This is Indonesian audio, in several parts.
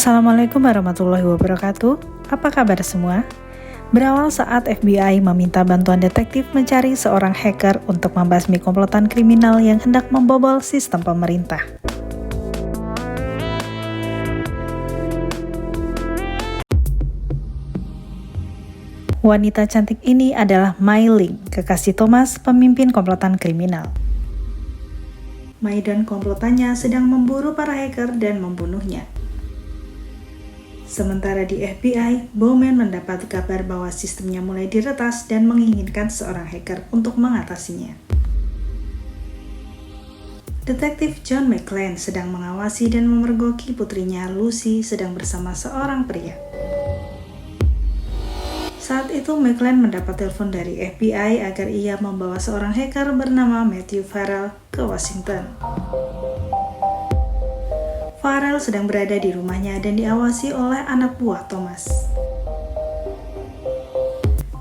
Assalamualaikum warahmatullahi wabarakatuh. Apa kabar semua? Berawal saat FBI meminta bantuan detektif mencari seorang hacker untuk membasmi komplotan kriminal yang hendak membobol sistem pemerintah. Wanita cantik ini adalah Mai Ling, kekasih Thomas, pemimpin komplotan kriminal. Mai dan komplotannya sedang memburu para hacker dan membunuhnya. Sementara di FBI, Bowman mendapat kabar bahwa sistemnya mulai diretas dan menginginkan seorang hacker untuk mengatasinya. Detektif John McClane sedang mengawasi dan memergoki putrinya Lucy sedang bersama seorang pria. Saat itu McClane mendapat telepon dari FBI agar ia membawa seorang hacker bernama Matthew Farrell ke Washington. Farrell sedang berada di rumahnya dan diawasi oleh anak buah Thomas.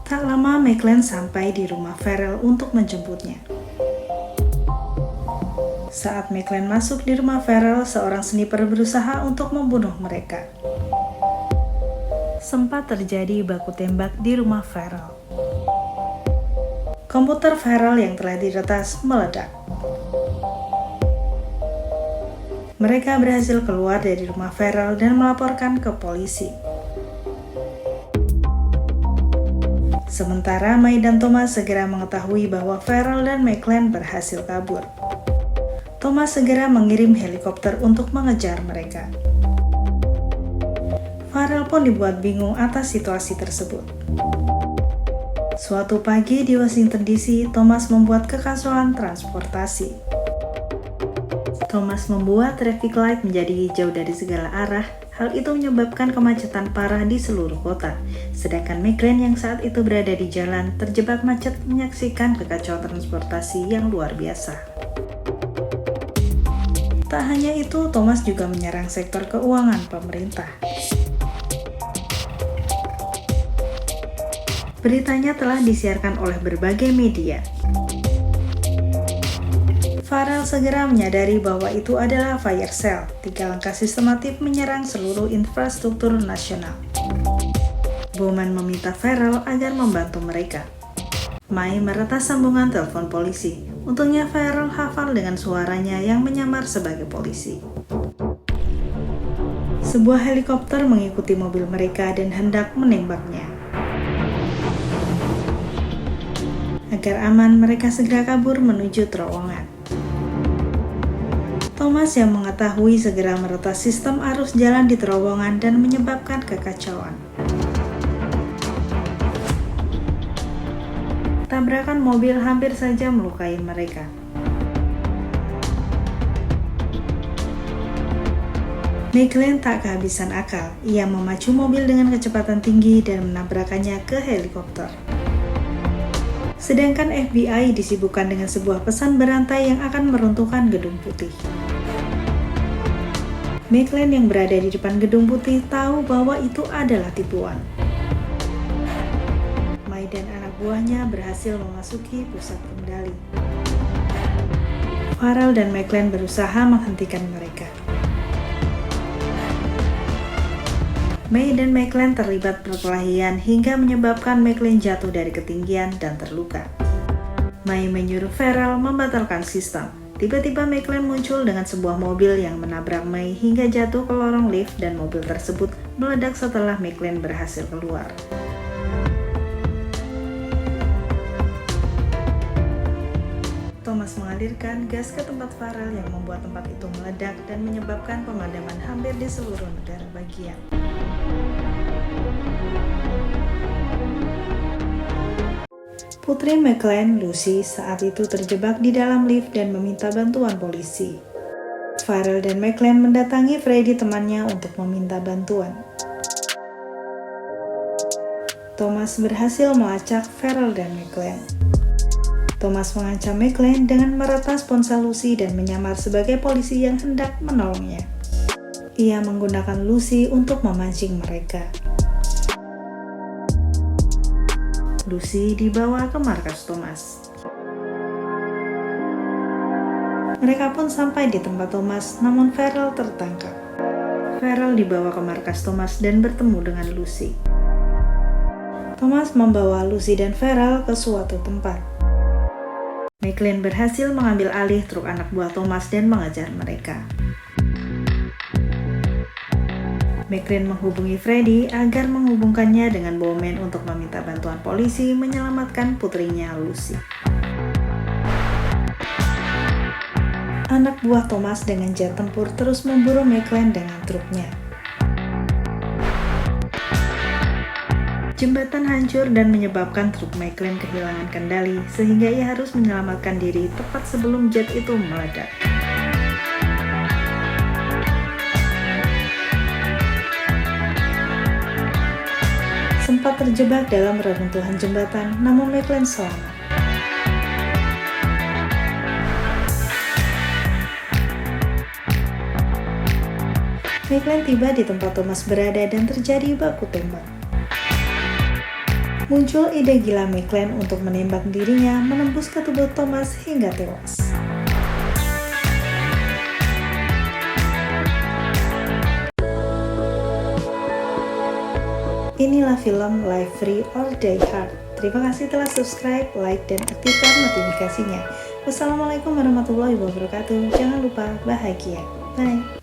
Tak lama McClane sampai di rumah Farrell untuk menjemputnya. Saat McClane masuk di rumah Farrell, seorang sniper berusaha untuk membunuh mereka. Sempat terjadi baku tembak di rumah Farrell. Komputer Farrell yang telah diretas meledak. Mereka berhasil keluar dari rumah Farrell dan melaporkan ke polisi. Sementara Mai dan Thomas segera mengetahui bahwa Farrell dan McClane berhasil kabur. Thomas segera mengirim helikopter untuk mengejar mereka. Farrell pun dibuat bingung atas situasi tersebut. Suatu pagi di Washington DC, Thomas membuat kekacauan transportasi. Thomas membuat traffic light menjadi hijau dari segala arah. Hal itu menyebabkan kemacetan parah di seluruh kota. Sedangkan McClane yang saat itu berada di jalan terjebak macet menyaksikan kekacauan transportasi yang luar biasa. Tak hanya itu, Thomas juga menyerang sektor keuangan pemerintah. Beritanya telah disiarkan oleh berbagai media. Farrell segera menyadari bahwa itu adalah fire sale, 3 langkah sistematif menyerang seluruh infrastruktur nasional. Bowman meminta Farrell agar membantu mereka. Mai meretas sambungan telepon polisi. Untungnya Farrell hafal dengan suaranya yang menyamar sebagai polisi. Sebuah helikopter mengikuti mobil mereka dan hendak menembaknya. Agar aman, mereka segera kabur menuju terowongan. Thomas yang mengetahui segera meretas sistem arus jalan di terowongan dan menyebabkan kekacauan. Tabrakan mobil hampir saja melukai mereka. McClane tak kehabisan akal. Ia memacu mobil dengan kecepatan tinggi dan menabrakannya ke helikopter. Sedangkan FBI disibukkan dengan sebuah pesan berantai yang akan meruntuhkan Gedung Putih. McClane yang berada di depan Gedung Putih tahu bahwa itu adalah tipuan. Mai dan anak buahnya berhasil memasuki pusat kendali. Farrell dan McClane berusaha menghentikan mereka. Mai dan McClane terlibat perkelahian hingga menyebabkan McClane jatuh dari ketinggian dan terluka. Mai menyuruh Farrell membatalkan sistem. Tiba-tiba McClane muncul dengan sebuah mobil yang menabrak Mai hingga jatuh ke lorong lift dan mobil tersebut meledak setelah McClane berhasil keluar. Thomas mengalirkan gas ke tempat Farrell yang membuat tempat itu meledak dan menyebabkan pemadaman hampir di seluruh negara bagian. Putri McClane, Lucy, saat itu terjebak di dalam lift dan meminta bantuan polisi. Farrell dan McClane mendatangi Freddy temannya untuk meminta bantuan. Thomas berhasil melacak Farrell dan McClane. Thomas mengancam McClane dengan meretas ponsel Lucy dan menyamar sebagai polisi yang hendak menolongnya. Ia menggunakan Lucy untuk memancing mereka. Lucy dibawa ke markas Thomas. Mereka pun sampai di tempat Thomas, namun Farrell tertangkap. Farrell dibawa ke markas Thomas dan bertemu dengan Lucy. Thomas membawa Lucy dan Farrell ke suatu tempat. McClane berhasil mengambil alih truk anak buah Thomas dan mengejar mereka. McClane menghubungi Freddy agar menghubungkannya dengan Bowman untuk meminta bantuan polisi menyelamatkan putrinya Lucy. Anak buah Thomas dengan jet tempur terus memburu McClane dengan truknya. Jembatan hancur dan menyebabkan truk McClane kehilangan kendali sehingga ia harus menyelamatkan diri tepat sebelum jet itu meledak. Sempat terjebak dalam reruntuhan jembatan, namun McClane selamat. McClane tiba di tempat Thomas berada dan terjadi baku tembak. Muncul ide gila McClane untuk menembak dirinya menembus ke tubuh Thomas hingga tewas. Inilah film Live Free or Die Hard. Terima kasih telah subscribe, like, dan aktifkan notifikasinya. Wassalamualaikum warahmatullahi wabarakatuh. Jangan lupa bahagia. Bye.